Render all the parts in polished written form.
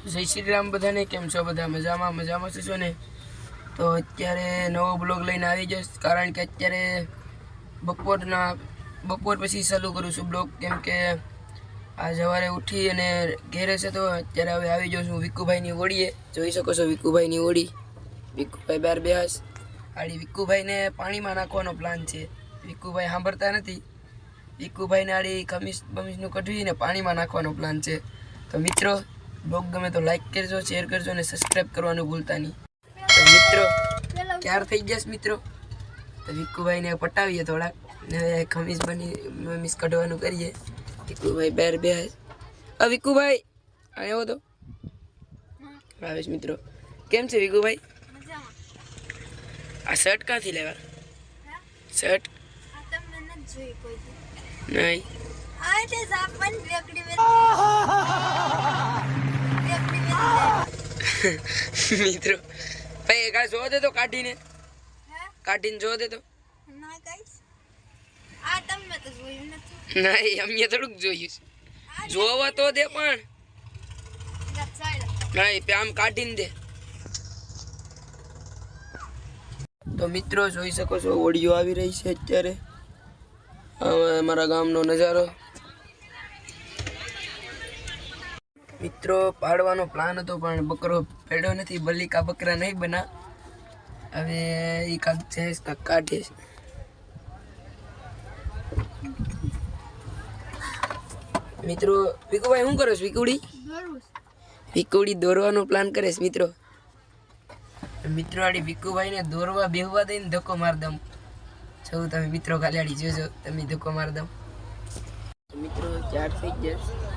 જય શ્રી રામ બધાને. કેમ છો બધા? મજામાં છો ને? તો અત્યારે નવો બ્લોગ લઈને આવી જઈશ, કારણ કે અત્યારે બપોર પછી ચાલુ કરું છું બ્લોગ, કેમ કે આ સવારે ઉઠી અને ઘેરે છે. તો અત્યારે હવે આવી જાઉં છું વિકુભાઈની ઓળીએ. જોઈ શકો છો વિકુભાઈની ઓળી. વિકુભાઈ બાર બેસ. આડી વિકુભાઈને પાણીમાં નાખવાનો પ્લાન છે. વિકુભાઈ સાંભળતા નથી. વિકુભાઈને આડી ખમીસનું કઢવીને પાણીમાં નાખવાનો પ્લાન છે. તો મિત્રો, બ્લોગ ગમે તો લાઈક કરજો, શેર કરજો અને સબસ્ક્રાઈબ કરવાનું ભૂલતા નહીં. તો મિત્રો, ક્યાર થઈ ગયા મિત્રો. તો વિકુભાઈને પટાવીએ થોડાક ને ખમીસ કઢવાનું કરીએ. વિકુભાઈ બેર બે. વિકુભાઈ આવ્યો તો આવેશ મિત્રો. કેમ છે વિકુભાઈ? આ શર્ટ ક્યાંથી લેવા? શર્ટ નહીં મિત્રો ભાઈ એક જો દે તો કાઢીને જો દે તો. નહીં અમે થોડુંક જોયું છે. જોવા તો દે પણ નહીં આમ કાઢીને દે. તો મિત્રો જોઈ શકો છો ઓડિયો આવી રહી છે અત્યારે. અમારા ગામનો નજારો. મિત્રો પાડવાનો પ્લાન હતો પણ બકરો પેડ્યો નથી. બલિકા બકરા નહીં બના. હવે એ કાક છે કાઢે છે. મિત્રો વિકુભાઈ શું કરો છો? વિકુડી દોરવાનો પ્લાન કરે છે મિત્રો. મિત્રો આડી વિકુભાઈને દોરવા બેહવા દઈને ધક્કો માર દમ. જો તમે મિત્રો ખાલી જોજો, તમે ધક્કો માર દમ. મિત્રો 4 થઈ ગયા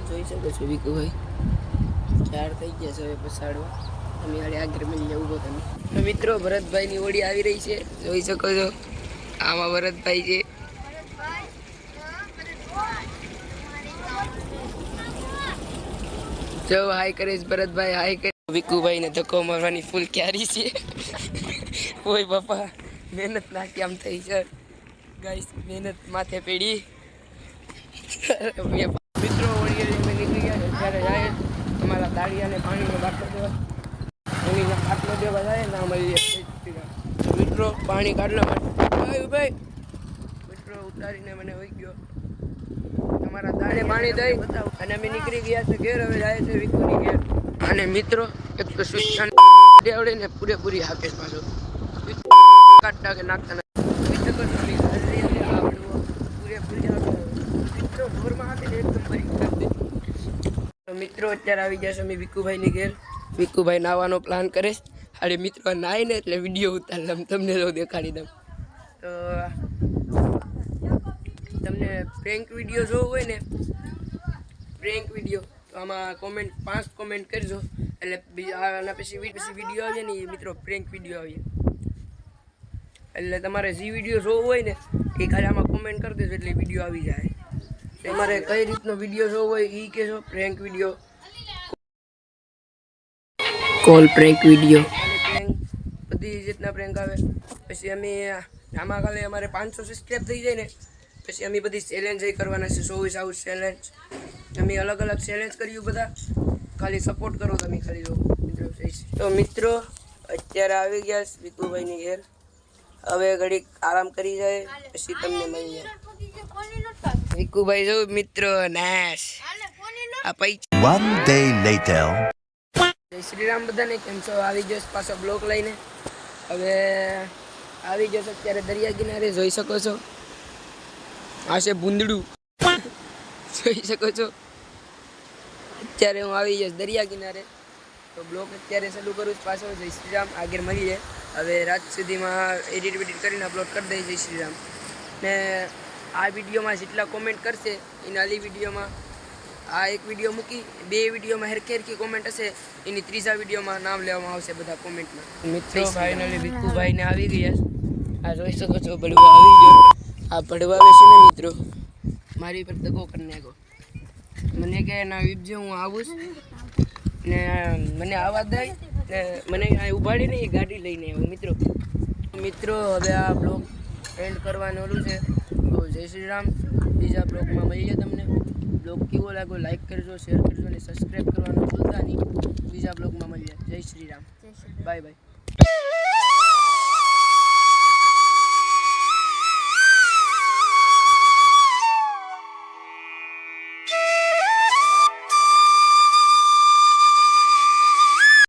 જોઈ શકો છો. વિકુભાઈ 4 થઈ ગયા છે. હવે પસાડવા તમે આડે આગળ મળી જાવ ઉભો તમે. તો મિત્રો ભરતભાઈની ઓળી આવી રહી છે, જોઈ શકો છો. આમાં ભરતભાઈ છે. જો હાય કરે ભરતભાઈ, હાય કરે. વિકુભાઈને ધક્કો મારવાની ફૂલ ક્યારી છે. ઓય બાપા, મહેનત નાખી આમ થઈ છે ગાઈસ, મહેનત માથે પેડી. મિત્રો ઓળીએ નીકળી ગયા. ત્યારે જાય અમારા દાળિયાને પાણીનો બાટલો દેવા, પાણીનો બાટલો દેવા જાય ના મળીએ. મિત્રો પાણી કાઢલા માટે ભાઈ મિત્રો ઉતારીને મને હોઈ ગયો. તમારા દાળે પાણી દઈ અને અમે નીકળી ગયા છે ઘેર. હવે જાય છે વિકુની ઘેર. અને મિત્રો એક તો સ્વિચ આવડે ને પૂરેપૂરી હાકે પાછો કાઢતા કે નાખતા મિત્રો અત્યારે આવી ગયા છે અમે વિકુભાઈની ઘેર. વિકુભાઈ નાવાનો પ્લાન કરે. અરે મિત્રો નાય ને એટલે વિડીયો ઉતાર તમને જો દેખાડી દઉં. તો તમને પ્રેન્ક વિડીયો જોવો હોય ને, પ્રેન્ક વિડીયો, તો આમાં 5 કોમેન્ટ કરજો. એટલે આના પછી વિડીયો આવે ને મિત્રો, પ્રેન્ક વિડીયો આવે. એટલે તમારે જે વિડીયો જોવો હોય ને એ ખાલી આમાં કોમેન્ટ કરી દેજો એટલે વિડીયો આવી જાય. તમારે કઈ રીતનો વિડીયો જોવો હોય એ કહેજો. Prank video, call prank video, બધી રીતના પ્રેન્ક આવે. પછી અમે આમાં ખાલી અમારે 500 સબસ્ક્રાઈબ થઈ જાય ને પછી અમે બધી ચેલેન્જ કરવાના છે. 24 આઉટ ચેલેન્જ. અમે અલગ અલગ ચેલેન્જ કર્યું બધા. ખાલી સપોર્ટ કરો તમે ખાલી મિત્રો. તો મિત્રો અત્યારે આવી ગયા વિકુભાઈની ઘેર. હવે ઘડીક આરામ કરી જાય પછી તમને મળીએ. વિકુભાઈ જો મિત્રો નાશ આ પૈસા. One day later. જય શ્રી રામ બધાને. કેમ છો? આવી જશ પાછો બ્લોક લઈને. હવે આવી જશ અત્યારે દરિયા કિનારે. જોઈ શકો છો આ છે ભૂંદડું. જોઈ શકો છો અત્યારે હું આવી જઈશ દરિયા કિનારે. તો બ્લોક અત્યારે ચાલુ કરું પાછો. જય શ્રી રામ. આગળ મળીએ. હવે રાત સુધીમાં એડિટ કરીને અપલોડ કરી દઈશ. જય શ્રી રામ. ને આ વિડીયોમાં જેટલા કોમેન્ટ કરશે એના આલી વિડીયોમાં આ એક વિડીયો મૂકી 2 વિડીયોમાં હેરખી કોમેન્ટ હશે એની 3જા વિડીયોમાં નામ લેવામાં આવશે બધા કોમેન્ટમાં. મિત્રો ફાઇનલી વિકુભાઈને આવી ગયા. આ જોઈ શકો છો બળવા આવી ગયો. આ ભડવાવે છે ને મિત્રો, મારી પર દગો કરી નાખ્યો. મને કહે ના વિપજે હું આવું ને મને આવા દઈ ને મને ઉભાડીને એ ગાડી લઈને આવ્યો મિત્રો. હવે આ બ્લોગ એન્ડ કરવાનું ઓલું છે. તો જય શ્રી રામ. બીજા બ્લોગમાં મળીએ તમને. બ્લોગ કેવો લાગ્યો લાઈક કરજો, શેર કરજો અને સબસ્ક્રાઈબ કરવાનું ભૂલતા નહીં. બીજા બ્લોગમાં મળીએ. જય શ્રી રામ. જય શ્રી રામ. Bye bye.